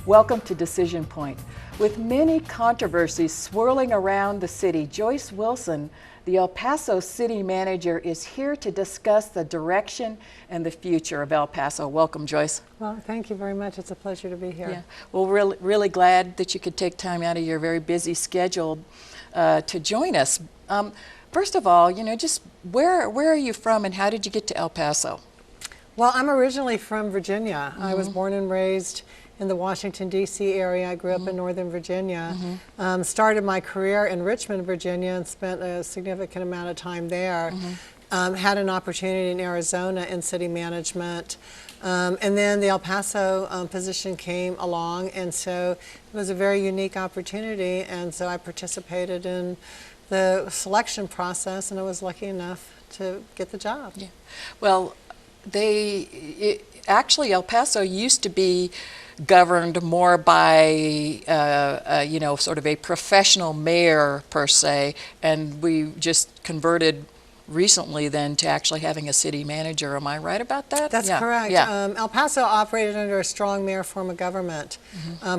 Welcome to Decision Point. With many controversies swirling around the city, Joyce Wilson, the El Paso city manager, is here to discuss the direction and the future of El Paso. Welcome, Joyce. Well, thank you very much. It's a pleasure to be here. Yeah. Well, really glad that you could take time out of your very busy schedule to join us. First of all, just where are you from and how did you get to El Paso? Well, I'm originally from Virginia. I was born and raised in the Washington, D.C. area. I grew up in Northern Virginia. Started my career in Richmond, Virginia, and spent a significant amount of time there. Had an opportunity in Arizona in city management. And then the El Paso position came along, and so it was a very unique opportunity, and so I participated in the selection process, and I was lucky enough to get the job. Yeah. Well, actually El Paso used to be governed more by sort of a professional mayor per se, and we just converted recently then to actually having a city manager. Am I right about that? That's correct. Yeah. El Paso operated under a strong mayor form of government,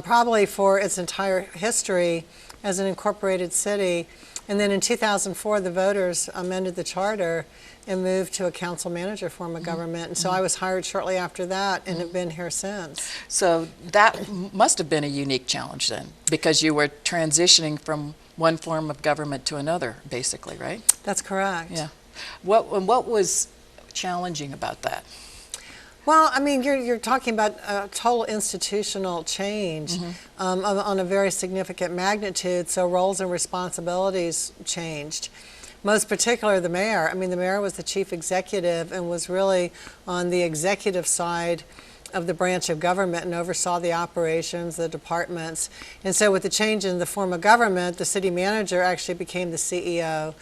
probably for its entire history as an incorporated city. And then in 2004, the voters amended the charter and moved to a council manager form of government. And so I was hired shortly after that and have been here since. So that must have been a unique challenge then, because you were transitioning from one form of government to another, basically, right? That's correct. Yeah. What was challenging about that? Well, I mean, you're talking about a total institutional change on a very significant magnitude, so roles and responsibilities changed. Most particularly the mayor. I mean, the mayor was the chief executive and was really on the executive side of the branch of government and oversaw the operations, the departments. And so with the change in the form of government, the city manager actually became the CEO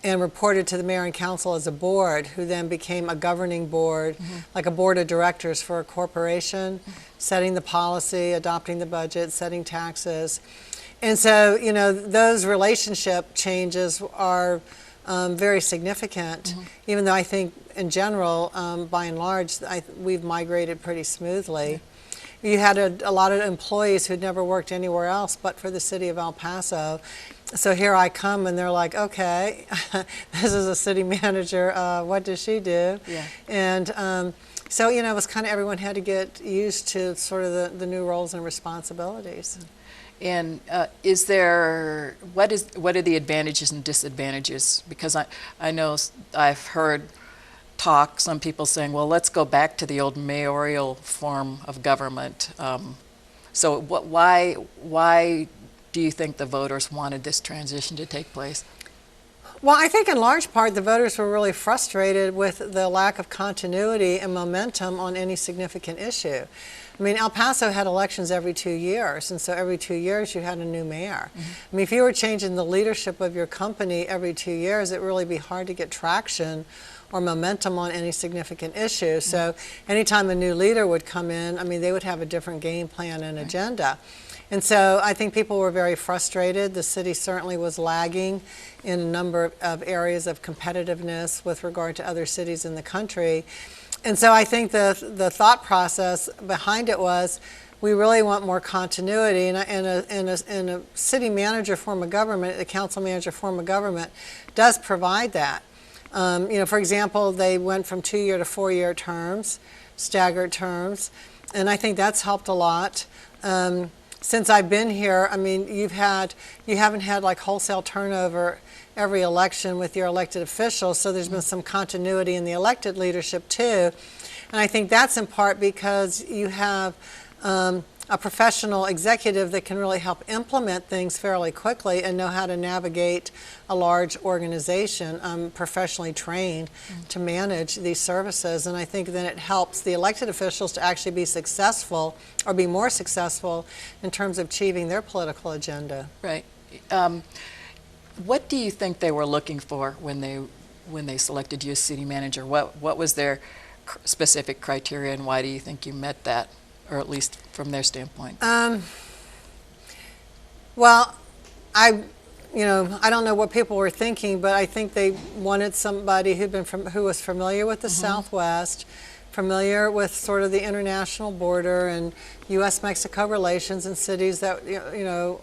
and reported to the mayor and council as a board, who then became a governing board, like a board of directors for a corporation, setting the policy, adopting the budget, setting taxes. And so, those relationship changes are very significant, even though I think in general, by and large, we've migrated pretty smoothly. You had a lot of employees who'd never worked anywhere else but for the city of El Paso. So here I come and they're like, okay, this is a city manager, what does she do? Yeah. And so, it was kind of everyone had to get used to sort of the new roles and responsibilities. And what are the advantages and disadvantages? Because I know I've heard some people saying, well, let's go back to the old mayoral form of government. So why do you think the voters wanted this transition to take place? Well, I think in large part the voters were really frustrated with the lack of continuity and momentum on any significant issue. I mean, El Paso had elections every 2 years, and so every 2 years you had a new mayor. I mean, if you were changing the leadership of your company every 2 years, it would really be hard to get traction or momentum on any significant issue. So anytime a new leader would come in, I mean, they would have a different game plan and agenda. And so I think people were very frustrated. The city certainly was lagging in a number of areas of competitiveness with regard to other cities in the country. And so I think the thought process behind it was, we really want more continuity, and in a city manager form of government, the council manager form of government does provide that. For example, they went from 2-year to 4-year terms, staggered terms, and I think that's helped a lot. Since I've been here, I mean, you haven't had like wholesale turnover every election with your elected officials, so there's been some continuity in the elected leadership too. And I think that's in part because you have a professional executive that can really help implement things fairly quickly and know how to navigate a large organization, professionally trained to manage these services. And I think then it helps the elected officials to actually be successful or be more successful in terms of achieving their political agenda. Right. What do you think they were looking for when they selected you as city manager? What was their specific criteria, and why do you think you met that, or at least from their standpoint? Well, I don't know what people were thinking, but I think they wanted somebody who was familiar with the Southwest, familiar with sort of the international border and U.S.-Mexico relations in cities that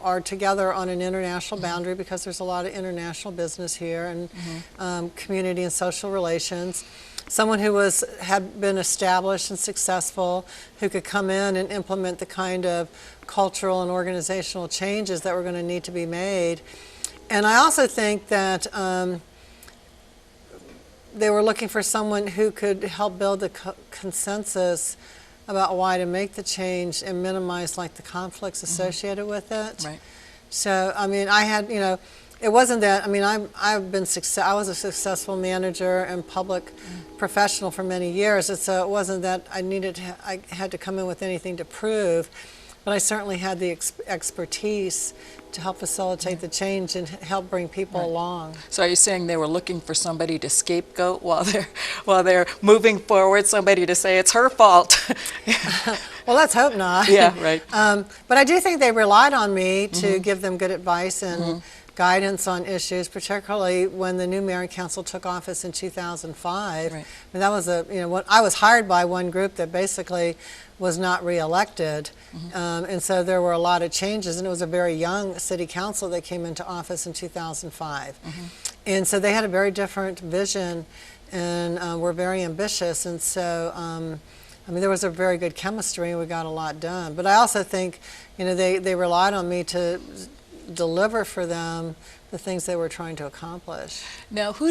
are together on an international boundary, because there's a lot of international business here, and community and social relations. Someone who had been established and successful, who could come in and implement the kind of cultural and organizational changes that were going to need to be made. And I also think that they were looking for someone who could help build the consensus about why to make the change and minimize like the conflicts associated with it. Right. So I mean, I had, it wasn't that, I mean, I was a successful manager and public professional for many years, and so it wasn't that I had to come in with anything to prove, but I certainly had the expertise to help facilitate the change and help bring people along. So are you saying they were looking for somebody to scapegoat while they're moving forward, somebody to say it's her fault? Well, let's hope not. Yeah, right. But I do think they relied on me to give them good advice and guidance on issues, particularly when the new mayor and council took office in 2005. Right. I mean, that was I was hired by one group that basically was not reelected, and so there were a lot of changes, and it was a very young city council that came into office in 2005. And so they had a very different vision and were very ambitious, and so I mean, there was a very good chemistry and we got a lot done. But I also think, they relied on me to deliver for them the things they were trying to accomplish. Now, who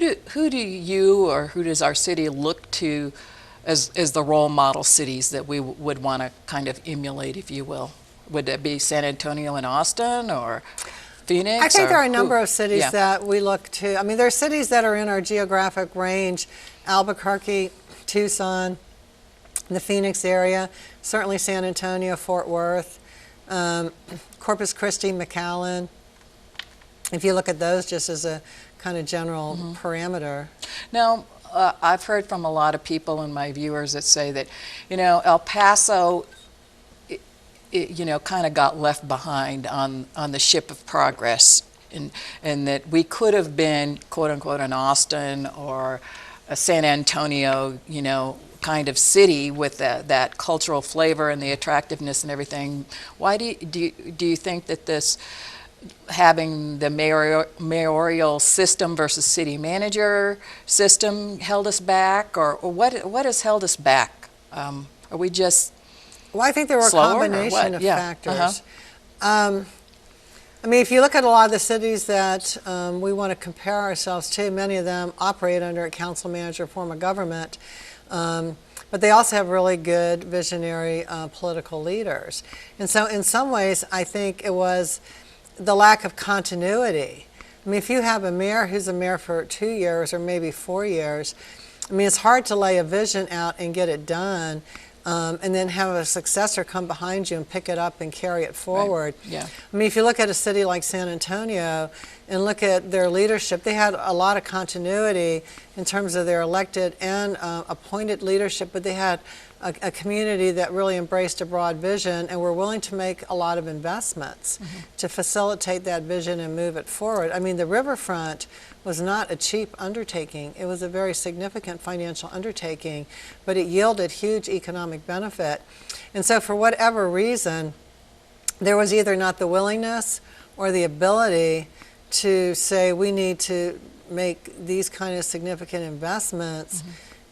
do you or who does our city look to as the role model cities that we would want to kind of emulate, if you will? Would that be San Antonio and Austin, or Phoenix? I think there are a number of cities that we look to. I mean, there are cities that are in our geographic range: Albuquerque, Tucson, the Phoenix area, certainly San Antonio, Fort Worth, Corpus Christi, McAllen. If you look at those just as a kind of general parameter. Now, I've heard from a lot of people and my viewers that say that, El Paso, kind of got left behind on the ship of progress, and that we could have been, quote unquote, an Austin or a San Antonio, kind of city with that cultural flavor and the attractiveness and everything. Why do you think that this, having the mayoral system versus city manager system, held us back, or what has held us back? Are we just Well, I think there were a slower, combination of factors. I mean, if you look at a lot of the cities that we want to compare ourselves to, many of them operate under a council manager form of government. But they also have really good visionary political leaders. And so in some ways, I think it was the lack of continuity. I mean, if you have a mayor who's a mayor for 2 years or maybe 4 years, I mean, it's hard to lay a vision out and get it done, and then have a successor come behind you and pick it up and carry it forward. Right. Yeah. I mean, if you look at a city like San Antonio and look at their leadership, they had a lot of continuity in terms of their elected and appointed leadership, but they had a community that really embraced a broad vision and were willing to make a lot of investments to facilitate that vision and move it forward. I mean, the riverfront was not a cheap undertaking. It was a very significant financial undertaking, but it yielded huge economic benefit. And so for whatever reason, there was either not the willingness or the ability to say we need to make these kind of significant investments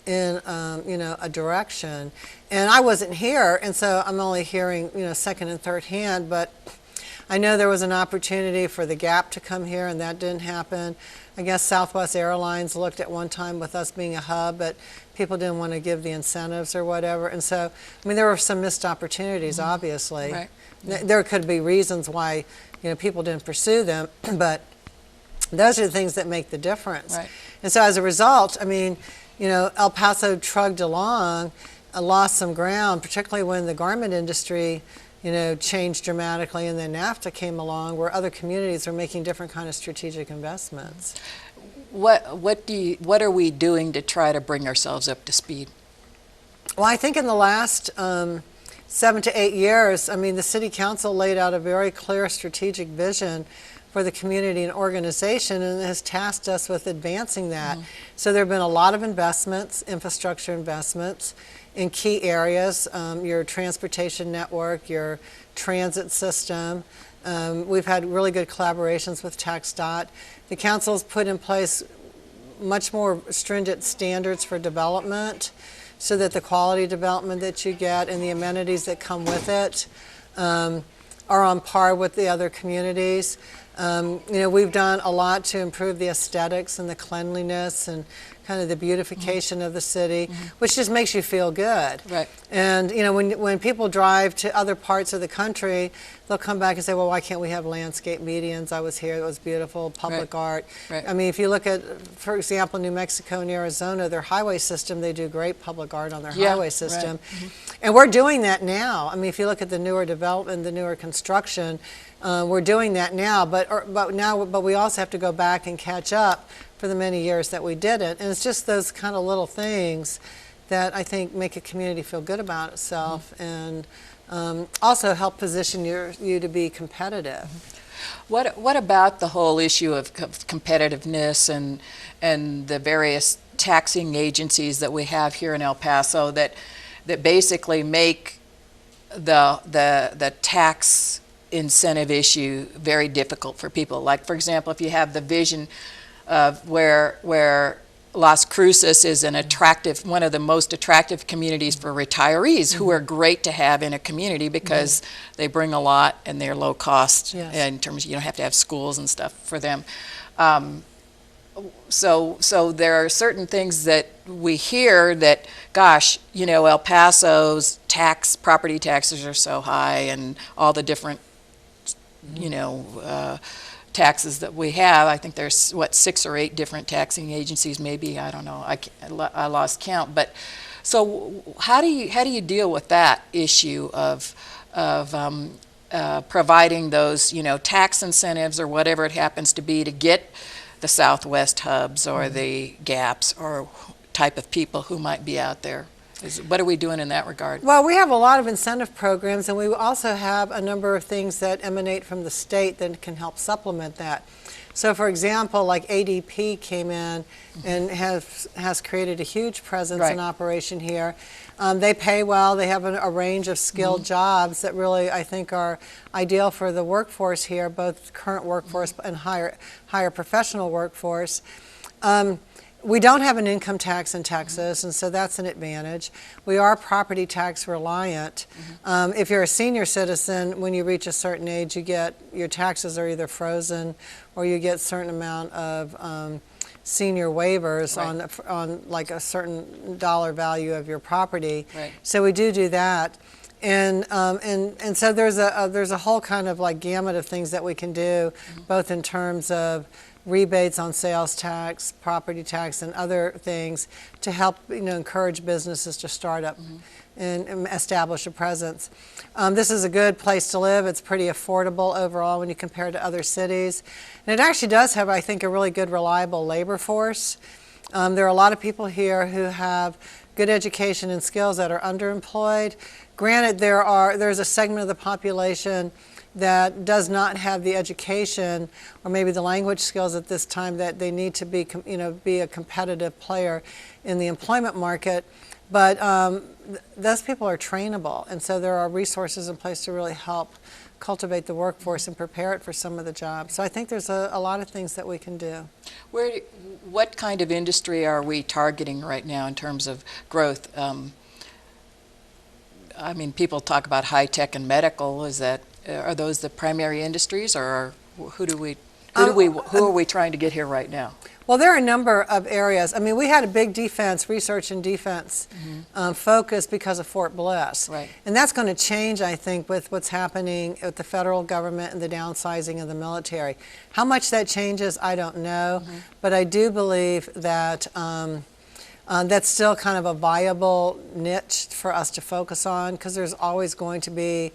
in a direction. And I wasn't here, and so I'm only hearing second and third hand, but I know there was an opportunity for the Gap to come here, and that didn't happen. I guess Southwest Airlines looked at one time with us being a hub, but people didn't want to give the incentives or whatever. And so, I mean, there were some missed opportunities, obviously. Right. There could be reasons why people didn't pursue them, but those are the things that make the difference. Right. And so as a result, I mean, El Paso trudged along, lost some ground, particularly when the garment industry changed dramatically, and then NAFTA came along, where other communities are making different kind of strategic investments. What are we doing to try to bring ourselves up to speed? Well, I think in the last 7 to 8 years, I mean, the City Council laid out a very clear strategic vision for the community and organization, and has tasked us with advancing that. So there have been a lot of investments, infrastructure investments, in key areas, your transportation network, your transit system. We've had really good collaborations with TxDOT. The council's put in place much more stringent standards for development so that the quality development that you get and the amenities that come with it are on par with the other communities. We've done a lot to improve the aesthetics and the cleanliness and kind of the beautification of the city, which just makes you feel good. Right. And when people drive to other parts of the country, they'll come back and say, well, why can't we have landscape medians? I was here, it was beautiful, public art. Right. I mean, if you look at, for example, New Mexico and Arizona, their highway system, they do great public art on their highway system. Right. And we're doing that now. I mean, if you look at the newer development, the newer construction, we're doing that now, but we also have to go back and catch up for the many years that we did it. And it's just those kind of little things that I think make a community feel good about itself and also help position you to be competitive. What about the whole issue of competitiveness and the various taxing agencies that we have here in El Paso that basically make the tax incentive issue very difficult for people? Like, for example, if you have the vision of where Las Cruces is one of the most attractive communities for retirees who are great to have in a community because they bring a lot and they're low cost in terms of, you don't have to have schools and stuff for them. So there are certain things that we hear that, gosh, El Paso's property taxes are so high and all the different, taxes that we have. I think there's 6 or 8 different taxing agencies, maybe. I don't know. I lost count. But so how do you deal with that issue of providing those tax incentives or whatever it happens to be to get the Southwest hubs or the gaps or type of people who might be out there? What are we doing in that regard? Well, we have a lot of incentive programs, and we also have a number of things that emanate from the state that can help supplement that. So, for example, like ADP came in and has created a huge presence and operation here. They pay well. They have a range of skilled jobs that really, I think, are ideal for the workforce here, both current workforce and higher professional workforce. We don't have an income tax in Texas, and so that's an advantage. We are property tax reliant. If you're a senior citizen, when you reach a certain age, your taxes are either frozen or you get a certain amount of senior waivers on like a certain dollar value of your property. So we do that. And so there's a whole kind of like gamut of things that we can do, both in terms of rebates on sales tax, property tax, and other things to help encourage businesses to start up and establish a presence. This is a good place to live. It's pretty affordable overall when you compare it to other cities. And it actually does have, I think, a really good, reliable labor force. There are a lot of people here who have good education and skills that are underemployed. Granted, there's a segment of the population that does not have the education or maybe the language skills at this time that they need to be a competitive player in the employment market. But those people are trainable, and so there are resources in place to really help cultivate the workforce and prepare it for some of the jobs. So I think there's a lot of things that we can do. What kind of industry are we targeting right now in terms of growth? I mean, people talk about high tech and medical. Are those the primary industries, or who are we trying to get here right now? Well, there are a number of areas. I mean, we had a big research and defense focus because of Fort Bliss. And that's going to change, I think, with what's happening with the federal government and the downsizing of the military. How much that changes, I don't know. But I do believe that that's still kind of a viable niche for us to focus on, because there's always going to be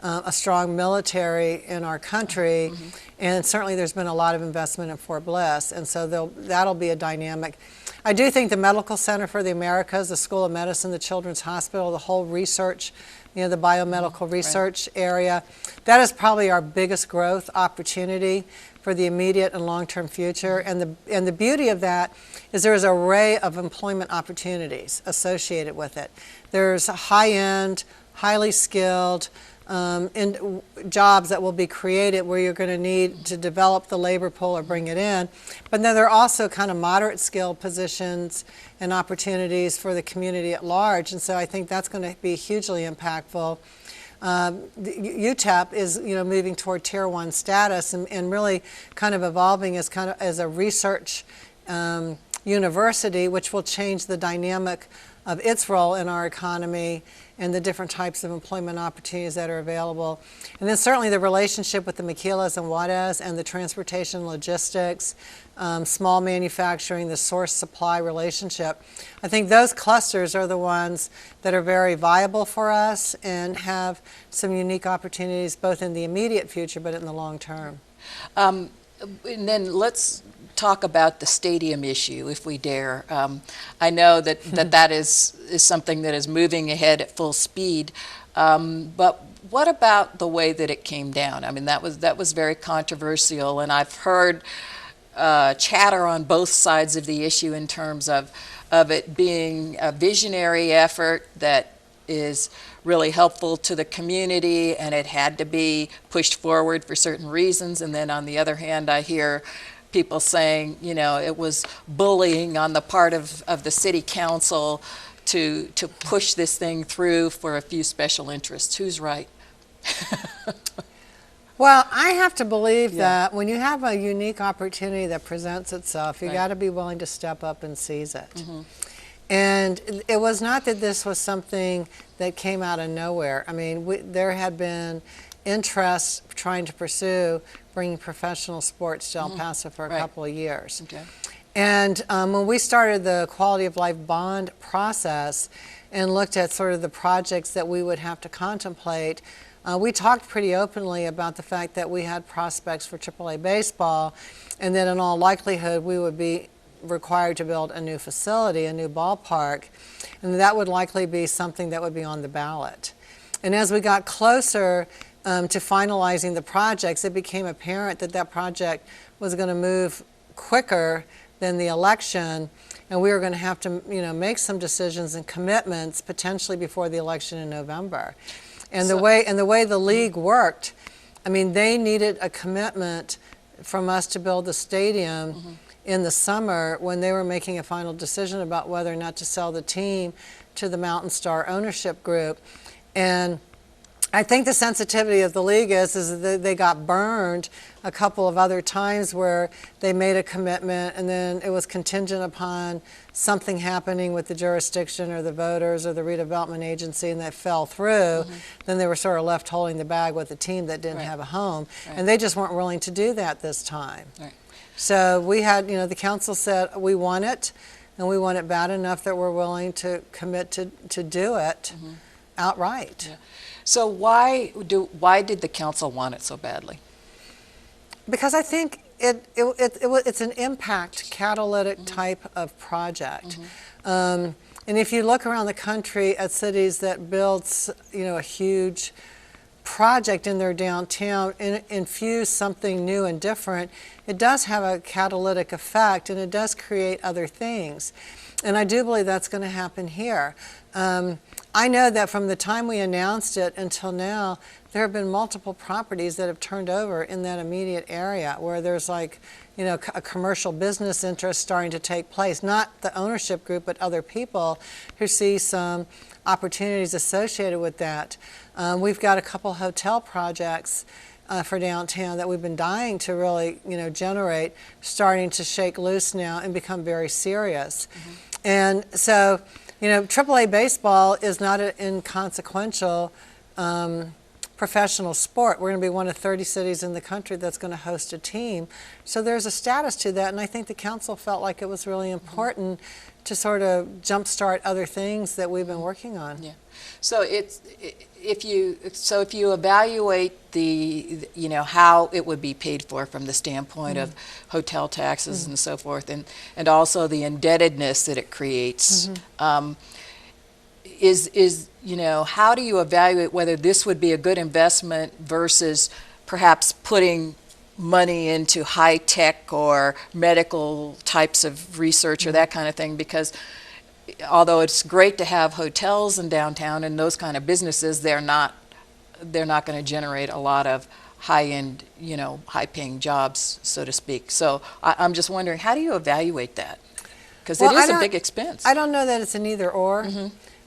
a strong military in our country, and certainly there's been a lot of investment in Fort Bliss, and so that'll be a dynamic. I do think the Medical Center for the Americas, the School of Medicine, the Children's Hospital, the whole research, the biomedical research area, that is probably our biggest growth opportunity for the immediate and long-term future. And the beauty of that is there's an array of employment opportunities associated with it. There's high-end, highly skilled in jobs that will be created where you're going to need to develop the labor pool or bring it in. But then there are also kind of moderate skill positions and opportunities for the community at large. And so I think that's going to be hugely impactful. UTEP is moving toward Tier 1 status and really kind of evolving as a research university, which will change the dynamic of its role in our economy and the different types of employment opportunities that are available. And then certainly the relationship with the Maquilas and Juarez and the transportation logistics, small manufacturing, the source supply relationship. I think those clusters are the ones that are very viable for us and have some unique opportunities both in the immediate future but in the long term. And then let's talk about the stadium issue, if we dare. I know that is something that is moving ahead at full speed, but what about the way that it came down? I mean, that was very controversial, and I've heard chatter on both sides of the issue in terms of it being a visionary effort that is really helpful to the community, and it had to be pushed forward for certain reasons. And then on the other hand, I hear people saying, it was bullying on the part of the city council to push this thing through for a few special interests. Who's right? Well, I have to believe that when you have a unique opportunity that presents itself, you got to be willing to step up and seize it. And it was not that this was something that came out of nowhere. I mean, there had been interest trying to pursue bringing professional sports to El Paso for a couple of years. Okay. And when we started the quality of life bond process and looked at sort of the projects that we would have to contemplate, we talked pretty openly about the fact that we had prospects for AAA baseball, and that in all likelihood we would be required to build a new facility, a new ballpark, and that would likely be something that would be on the ballot. And as we got closer to finalizing the projects, it became apparent that that project was going to move quicker than the election, and we were going to have to make some decisions and commitments potentially before the election in November. And the way the league worked, I mean, they needed a commitment from us to build the stadium in the summer when they were making a final decision about whether or not to sell the team to the Mountain Star ownership group. And I think the sensitivity of the league is that they got burned a couple of other times where they made a commitment and then it was contingent upon something happening with the jurisdiction or the voters or the redevelopment agency, and that fell through. Then they were sort of left holding the bag with a team that didn't have a home. And they just weren't willing to do that this time. So we had, the council said we want it, and we want it bad enough that we're willing to commit to do it outright. So why did the council want it so badly? Because I think it's an impact catalytic type of project. And if you look around the country at cities that build a huge project in their downtown and infuse something new and different, it does have a catalytic effect and it does create other things. And I do believe that's going to happen here. I know that from the time we announced it until now, there have been multiple properties that have turned over in that immediate area where there's a commercial business interest starting to take place. Not the ownership group, but other people who see some opportunities associated with that. We've got a couple hotel projects for downtown that we've been dying to really, generate, starting to shake loose now and become very serious. And so, AAA baseball is not an inconsequential professional sport. We're going to be one of 30 cities in the country that's going to host a team. So there's a status to that, and I think the council felt like it was really important to sort of jumpstart other things that we've been working on. Yeah. So if you evaluate the how it would be paid for from the standpoint of hotel taxes and so forth, and also the indebtedness that it creates, how do you evaluate whether this would be a good investment versus perhaps putting money into high tech or medical types of research or that kind of thing? Because although it's great to have hotels in downtown and those kind of businesses, they're not going to generate a lot of high-end, high-paying jobs, so to speak. So I'm just wondering, how do you evaluate that? Because it is a big expense. I don't know that it's an either or.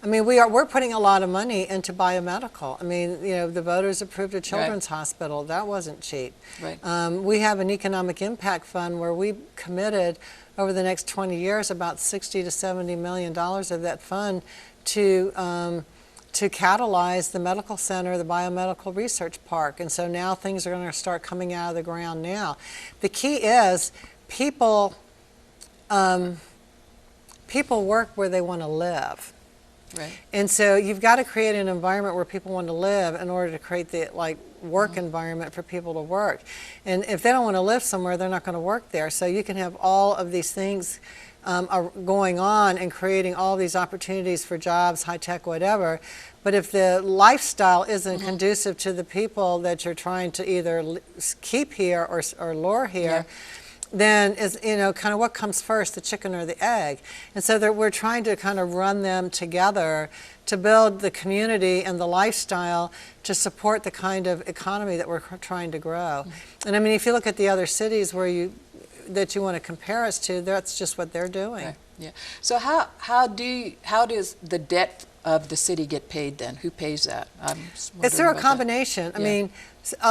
I mean, we're putting a lot of money into biomedical. I mean, the voters approved a children's hospital. That wasn't cheap. Right. We have an economic impact fund where we committed over the next 20 years about $60 to $70 million of that fund to catalyze the medical center, the biomedical research park. And so now things are going to start coming out of the ground now. The key is people work where they want to live. Right. And so you've got to create an environment where people want to live in order to create the work environment for people to work. And if they don't want to live somewhere, they're not going to work there. So you can have all of these things are going on and creating all these opportunities for jobs, high tech, whatever. But if the lifestyle isn't conducive to the people that you're trying to either keep here or lure here, then is kind of what comes first, the chicken or the egg. And so we're trying to kind of run them together to build the community and the lifestyle to support the kind of economy that we're trying to grow. And I mean, if you look at the other cities that you want to compare us to, that's just what they're doing. Right. Yeah. So how does the debt of the city get paid then? Who pays that? It's through a combination. I mean,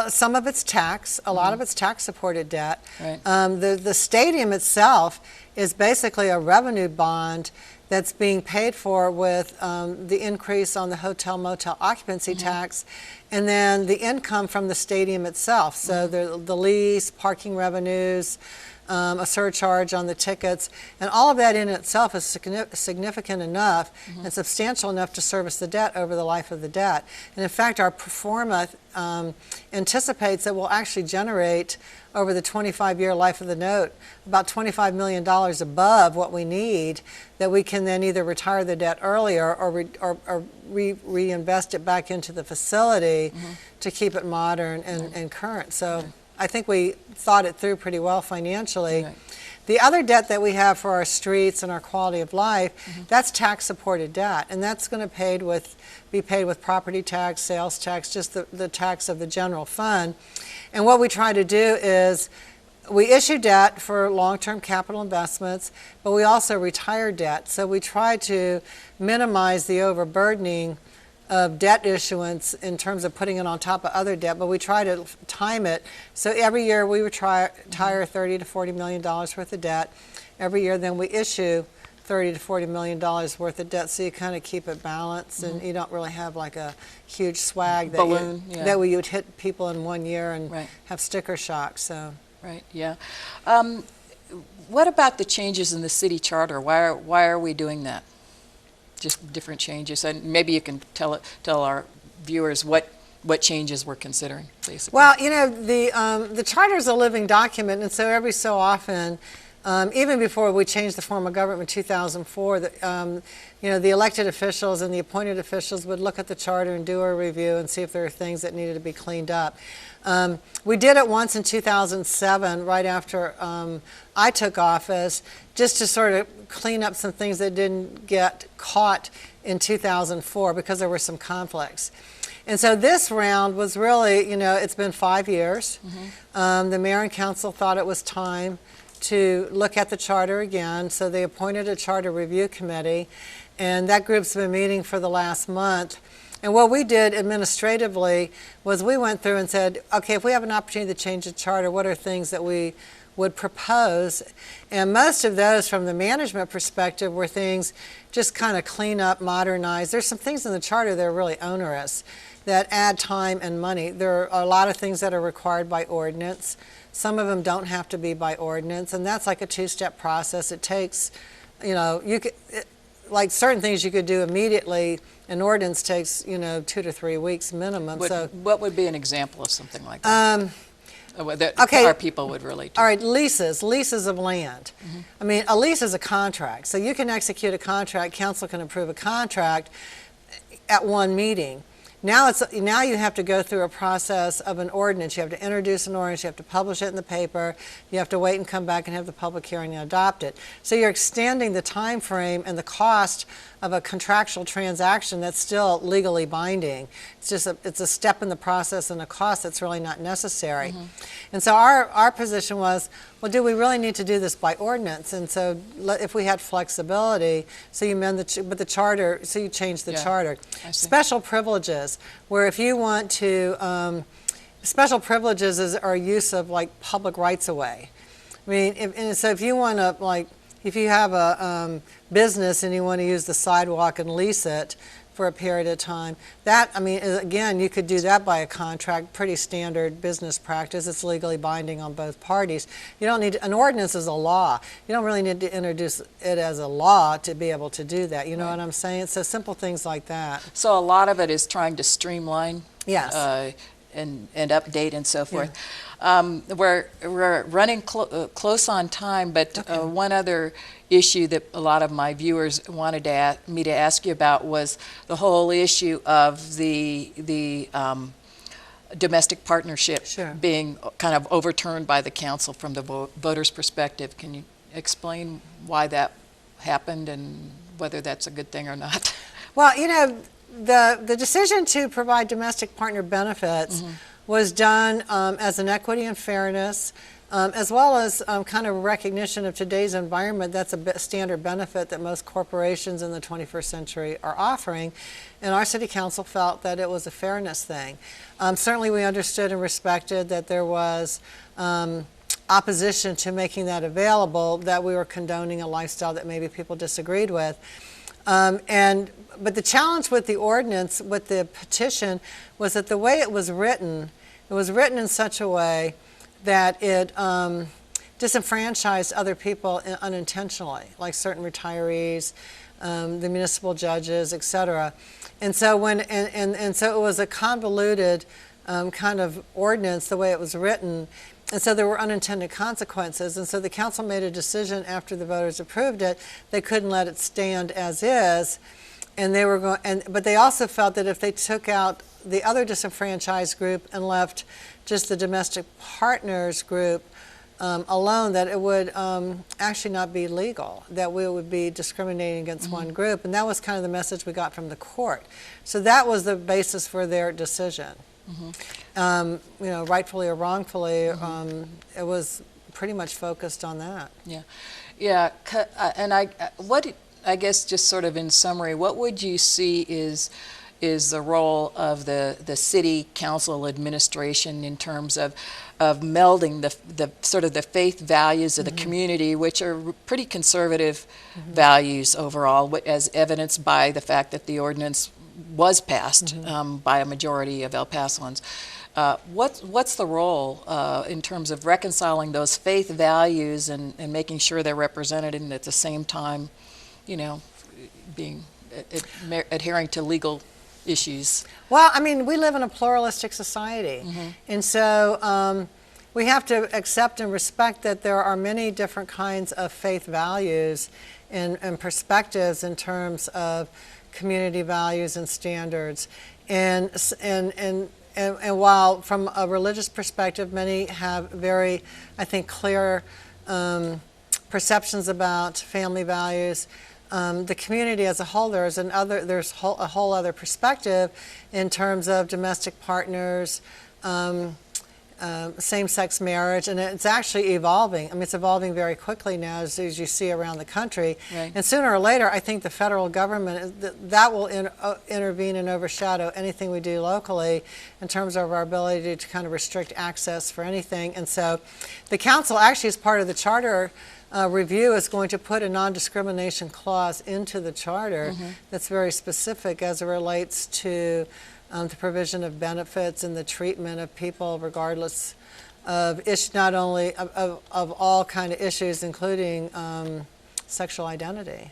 some of it's tax, a lot of it's tax-supported debt. Right. The stadium itself is basically a revenue bond that's being paid for with the increase on the hotel motel occupancy tax, and then the income from the stadium itself. So the lease, parking revenues, a surcharge on the tickets, and all of that in itself is significant enough and substantial enough to service the debt over the life of the debt. And in fact, our pro forma anticipates that we'll actually generate over the 25-year life of the note about $25 million above what we need, that we can then either retire the debt earlier or reinvest it back into the facility to keep it modern and current. So I think we thought it through pretty well financially. Right. The other debt that we have for our streets and our quality of life, that's tax-supported debt, and that's going to be paid with property tax, sales tax, just the tax of the general fund. And what we try to do is we issue debt for long-term capital investments, but we also retire debt. So we try to minimize the overburdening of debt issuance in terms of putting it on top of other debt, but we try to time it. So every year we retire $30 to $40 million worth of debt. Every year then we issue $30 to $40 million worth of debt, so you kind of keep it balanced and you don't really have like a huge swag balloon that you would hit people in 1 year and Right. have sticker shock. So. Right. Yeah. What about the changes in the city charter? Why are we doing that? Just different changes, and maybe you can tell our viewers what changes we're considering, basically. Well, the charter is a living document, and so every so often, even before we changed the form of government in 2004, the elected officials and the appointed officials would look at the charter and do a review and see if there are things that needed to be cleaned up. We did it once in 2007, right after I took office, just to sort of clean up some things that didn't get caught in 2004 because there were some conflicts. And so this round was really, it's been 5 years. The mayor and council thought it was time to look at the charter again, so they appointed a charter review committee, and that group's been meeting for the last month. And what we did administratively was we went through and said, okay, if we have an opportunity to change the charter, what are things that we would propose? And most of those from the management perspective were things just kind of clean up, modernize. There's some things in the charter that are really onerous that add time and money. There are a lot of things that are required by ordinance. Some of them don't have to be by ordinance, and that's like a two-step process. It takes you could, like certain things you could do immediately. An ordinance takes, 2 to 3 weeks minimum. What would be an example of something like that? That okay. our people would relate to? All right, leases of land. I mean, a lease is a contract. So you can execute a contract, council can approve a contract at one meeting. Now you have to go through a process of an ordinance. You have to introduce an ordinance, you have to publish it in the paper, you have to wait and come back and have the public hearing and adopt it. So you're extending the time frame and the cost of a contractual transaction that's still legally binding. It's a step in the process and a cost that's really not necessary. And so our position was, well, do we really need to do this by ordinance? And so if we had flexibility, so you amend the charter, so you change the charter. Special privileges, where if you want to, special privileges are use of like public rights of way. I mean, so if you want to, like, if you have a business and you want to use the sidewalk and lease it for a period of time, again, you could do that by a contract, pretty standard business practice. It's legally binding on both parties. You don't need, an ordinance is a law. You don't really need to introduce it as a law to be able to do that. You know what I'm saying? So simple things like that. So a lot of it is trying to streamline. Yes. And update and so forth. We're running close on time, but one other issue that a lot of my viewers wanted me to ask you about was the whole issue of the domestic partnership being kind of overturned by the council from the voters' perspective. Can you explain why that happened and whether that's a good thing or not? Well, the decision to provide domestic partner benefits was done as an equity and fairness, as well as kind of recognition of today's environment. That's a standard benefit that most corporations in the 21st century are offering, and our city council felt that it was a fairness thing. Certainly we understood and respected that there was opposition to making that available, that we were condoning a lifestyle that maybe people disagreed with. But the challenge with the ordinance, with the petition, was that the way it was written in such a way that it disenfranchised other people unintentionally, like certain retirees, the municipal judges, etc. And so so it was a convoluted kind of ordinance the way it was written. And so there were unintended consequences. And so the council made a decision after the voters approved it. They couldn't let it stand as is. And they were going, but they also felt that if they took out the other disenfranchised group and left just the domestic partners group alone, that it would actually not be legal, that we would be discriminating against one group. And that was kind of the message we got from the court. So that was the basis for their decision. Rightfully or wrongfully, it was pretty much focused on that. And I guess just sort of in summary, what would you see is the role of the city council administration in terms of melding the sort of the faith values of the community, which are pretty conservative values overall, as evidenced by the fact that the ordinance was passed by a majority of El Pasoans. What's the role in terms of reconciling those faith values and making sure they're represented, and at the same time, being adhering to legal issues? Well, I mean, we live in a pluralistic society, and so we have to accept and respect that there are many different kinds of faith values and perspectives in terms of community values and standards. And while from a religious perspective, many have very, I think, clear perceptions about family values, the community as a whole, there's a whole other perspective in terms of domestic partners, same-sex marriage, and it's actually evolving. I mean, it's evolving very quickly now, as you see around the country. Right. And sooner or later, I think the federal government, that will intervene and overshadow anything we do locally in terms of our ability to kind of restrict access for anything. And so the council, actually, as part of the charter review, is going to put a non-discrimination clause into the charter that's very specific as it relates to the provision of benefits and the treatment of people regardless of not only of all kind of issues, including sexual identity.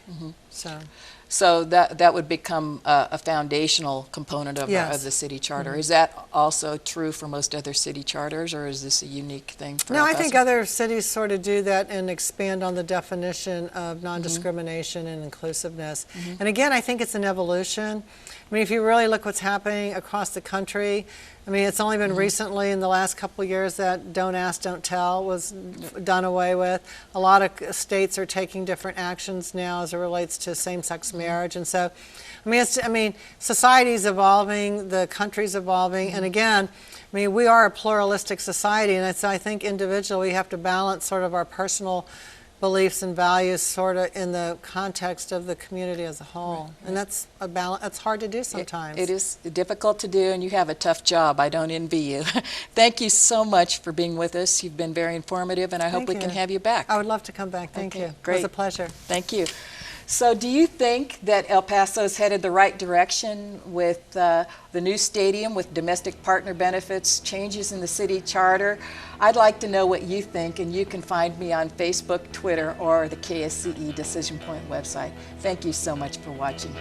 So that would become a foundational component of, Yes. of the city charter. Is that also true for most other city charters, or is this a unique thing for No, El I think Paso? other cities sort of do that and expand on the definition of non-discrimination and inclusiveness. And again, I think it's an evolution. I mean, if you really look what's happening across the country, I mean, it's only been recently in the last couple of years that don't ask, don't tell was done away with. A lot of states are taking different actions now as it relates to same-sex marriage. And so, I mean, society's evolving, the country's evolving, and again, I mean, we are a pluralistic society, and I think individually we have to balance sort of our personal beliefs and values sort of in the context of the community as a whole. And that's a balance. That's hard to do sometimes. It is difficult to do, and you have a tough job. I don't envy you. Thank you so much for being with us. You've been very informative, and I hope Thank we you. can have you back. I would love to come back. Thank Okay, you. great. It was a pleasure. Thank you. So do you think that El Paso's headed the right direction with the new stadium, with domestic partner benefits, changes in the city charter? I'd like to know what you think, and you can find me on Facebook, Twitter, or the KSCE Decision Point website. Thank you so much for watching.